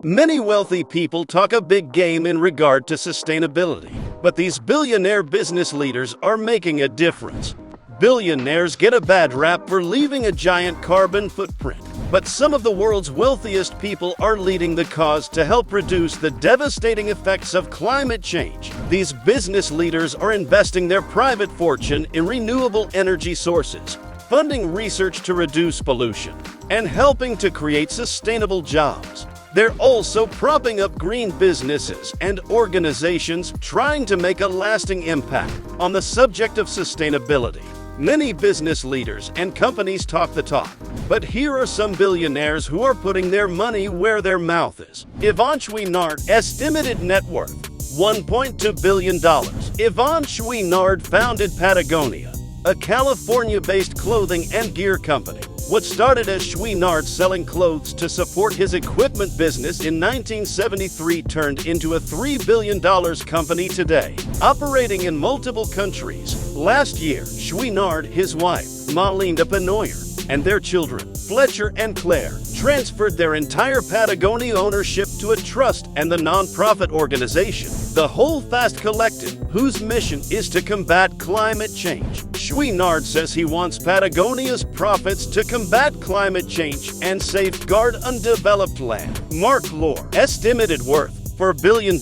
Many wealthy people talk a big game in regard to sustainability, but these billionaire business leaders are making a difference. Billionaires get a bad rap for leaving a giant carbon footprint, but some of the world's wealthiest people are leading the cause to help reduce the devastating effects of climate change. These business leaders are investing their private fortune in renewable energy sources, funding research to reduce pollution, and helping to create sustainable jobs. They're also propping up green businesses and organizations trying to make a lasting impact on the subject of sustainability. Many business leaders and companies talk the talk, but here are some billionaires who are putting their money where their mouth is. Yvon Chouinard, estimated net worth $1.2 billion. Yvon Chouinard founded Patagonia, a California-based clothing and gear company. What started as Chouinard selling clothes to support his equipment business in 1973 turned into a $3 billion company today, operating in multiple countries. Last year, Chouinard, his wife, Malinda Penoyer, and their children, Fletcher and Claire, transferred their entire Patagonia ownership to a trust and the non-profit organization, the Whole Fast Collective, whose mission is to combat climate change. Chouinard says he wants Patagonia's profits to combat climate change and safeguard undeveloped land. Mark Lore, estimated worth $4 billion.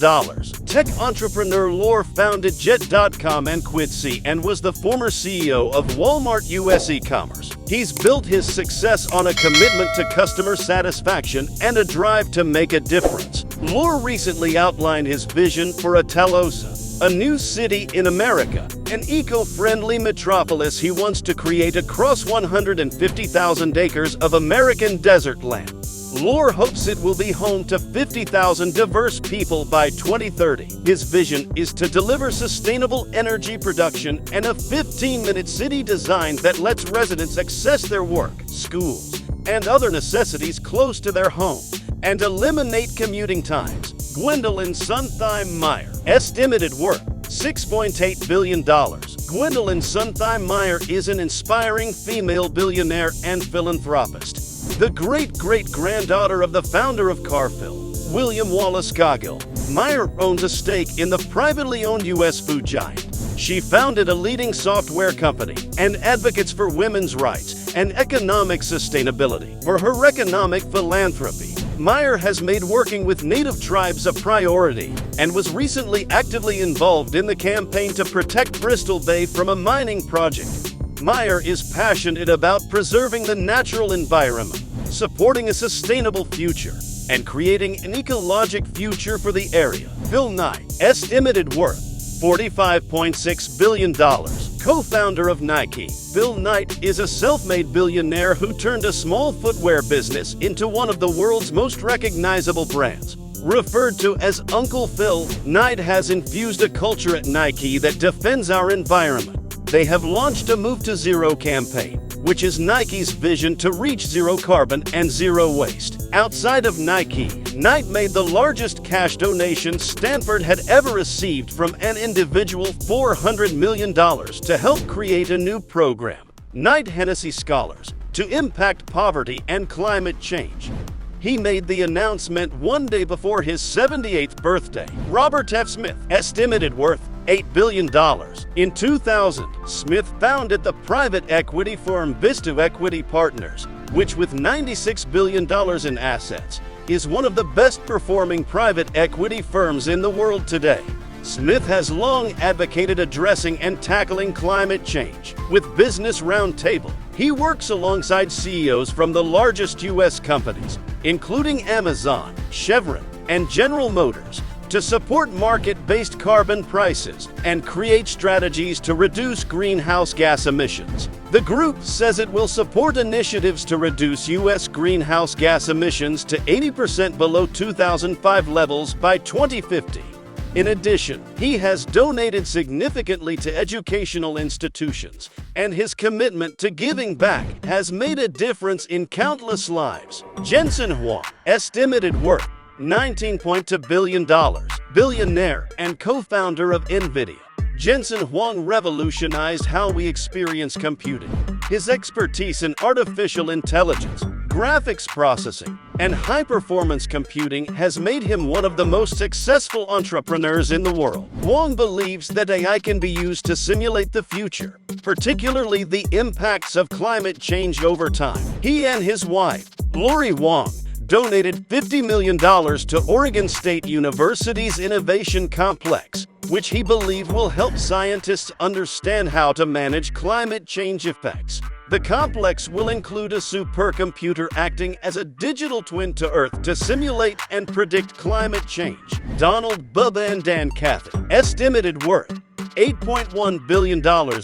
Tech entrepreneur Lore founded Jet.com and Quidsi and was the former CEO of Walmart US e-commerce. He's built his success on a commitment to customer satisfaction and a drive to make a difference. Lore recently outlined his vision for Talosa, a new city in America, an eco-friendly metropolis he wants to create across 150,000 acres of American desert land. Lore hopes it will be home to 50,000 diverse people by 2030. His vision is to deliver sustainable energy production and a 15-minute city design that lets residents access their work, schools, and other necessities close to their home, and eliminate commuting times. Gwendolyn Sunthime Meyer, estimated worth $6.8 billion. Gwendolyn Sunthime Meyer is an inspiring female billionaire and philanthropist, the great-great-granddaughter of the founder of Cargill, William Wallace Cargill. Meyer owns a stake in the privately owned U.S. food giant. She founded a leading software company and advocates for women's rights and economic sustainability. For her economic philanthropy, Meyer has made working with native tribes a priority and was recently actively involved in the campaign to protect Bristol Bay from a mining project. Meyer is passionate about preserving the natural environment, supporting a sustainable future, and creating an ecologic future for the area. Phil Knight, estimated worth $45.6 billion. Co-founder of Nike, Phil Knight is a self-made billionaire who turned a small footwear business into one of the world's most recognizable brands. Referred to as Uncle Phil, Knight has infused a culture at Nike that defends our environment. They have launched a Move to Zero campaign, which is Nike's vision to reach zero carbon and zero waste. Outside of Nike, Knight made the largest cash donation Stanford had ever received from an individual, $400 million, to help create a new program, Knight Hennessy Scholars, to impact poverty and climate change. He made the announcement one day before his 78th birthday. Robert F. Smith, estimated worth $8 billion. In 2000, Smith founded the private equity firm Vista Equity Partners, which with $96 billion in assets, is one of the best-performing private equity firms in the world today. Smith has long advocated addressing and tackling climate change. With Business Roundtable, he works alongside CEOs from the largest U.S. companies, including Amazon, Chevron, and General Motors, to support market-based carbon prices and create strategies to reduce greenhouse gas emissions. The group says it will support initiatives to reduce U.S. greenhouse gas emissions to 80% below 2005 levels by 2050. In addition, he has donated significantly to educational institutions, and his commitment to giving back has made a difference in countless lives. Jensen Huang, estimated worth $19.2 billion. Billionaire and co-founder of NVIDIA, Jensen Huang revolutionized how we experience computing. His expertise in artificial intelligence, graphics processing, and high-performance computing has made him one of the most successful entrepreneurs in the world. Wang believes that AI can be used to simulate the future, particularly the impacts of climate change over time. He and his wife, Lori Wang, donated $50 million to Oregon State University's Innovation Complex, which he believes will help scientists understand how to manage climate change effects. The complex will include a supercomputer acting as a digital twin to Earth to simulate and predict climate change. Donald, Bubba, and Dan Cathy, estimated worth $8.1 billion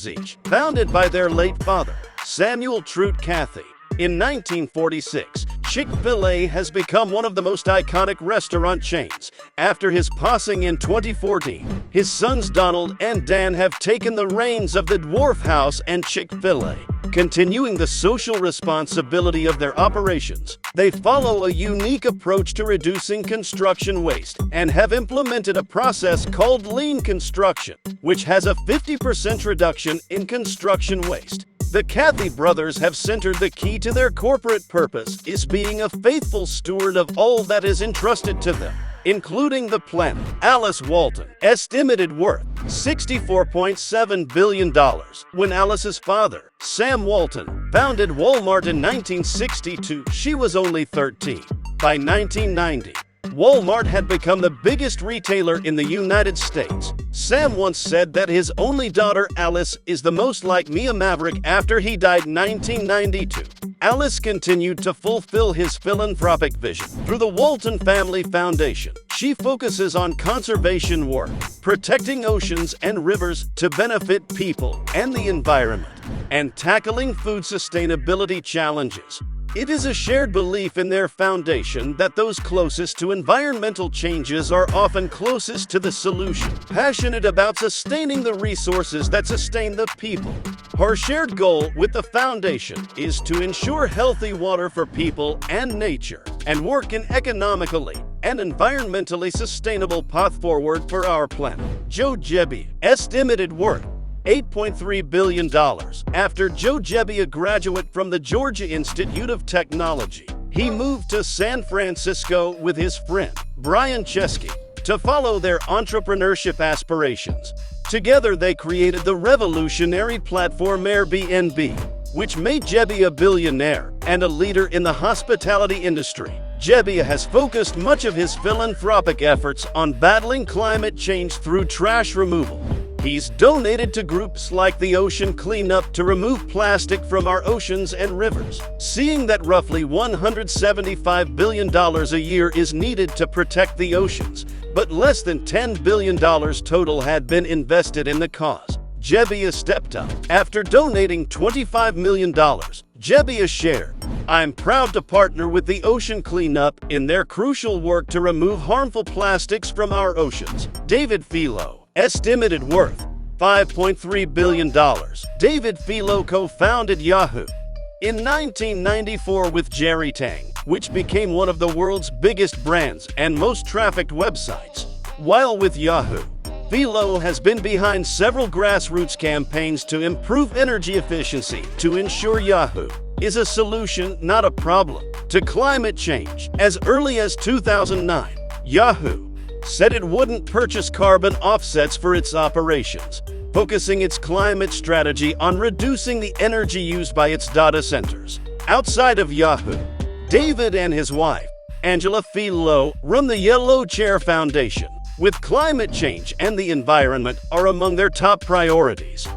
each, founded by their late father, Samuel Trout Cathy. In 1946, Chick-fil-A has become one of the most iconic restaurant chains. After his passing in 2014, his sons Donald and Dan have taken the reins of the Dwarf House and Chick-fil-A, continuing the social responsibility of their operations. They follow a unique approach to reducing construction waste and have implemented a process called lean construction, which has a 50% reduction in construction waste. The Cathy brothers have centered the key to their corporate purpose is being a faithful steward of all that is entrusted to them, including the planet. Alice Walton, estimated worth $64.7 billion. When Alice's father, Sam Walton, founded Walmart in 1962, she was only 13. By 1990, Walmart had become the biggest retailer in the United States. Sam once said that his only daughter, Alice, is the most like Mia Maverick after he died in 1992. Alice continued to fulfill his philanthropic vision through the Walton Family Foundation. She focuses on conservation work, protecting oceans and rivers to benefit people and the environment, and tackling food sustainability challenges. It is a shared belief in their foundation that those closest to environmental changes are often closest to the solution, passionate about sustaining the resources that sustain the people. Her shared goal with the foundation is to ensure healthy water for people and nature, and work in economically and environmentally sustainable path forward for our planet. Joe Gebbia, estimated worth $8.3 billion. After Joe Gebbia, a graduate from the Georgia Institute of Technology, he moved to San Francisco with his friend, Brian Chesky, to follow their entrepreneurship aspirations. Together, they created the revolutionary platform Airbnb, which made Gebbia a billionaire and a leader in the hospitality industry. Gebbia has focused much of his philanthropic efforts on battling climate change through trash removal. He's donated to groups like the Ocean Cleanup to remove plastic from our oceans and rivers. Seeing that roughly $175 billion a year is needed to protect the oceans, but less than $10 billion total had been invested in the cause, Gebbia stepped up. After donating $25 million, Gebbia shared, "I'm proud to partner with the Ocean Cleanup in their crucial work to remove harmful plastics from our oceans." David Filo, estimated worth $5.3 billion. David Filo co-founded Yahoo in 1994 with Jerry Tang, which became one of the world's biggest brands and most trafficked websites. While with Yahoo, Filo has been behind several grassroots campaigns to improve energy efficiency to ensure Yahoo is a solution, not a problem, to climate change. As early as 2009, Yahoo said it wouldn't purchase carbon offsets for its operations, focusing its climate strategy on reducing the energy used by its data centers. Outside of Yahoo, David and his wife, Angela Filo, run the Yellow Chair Foundation, with climate change and the environment are among their top priorities.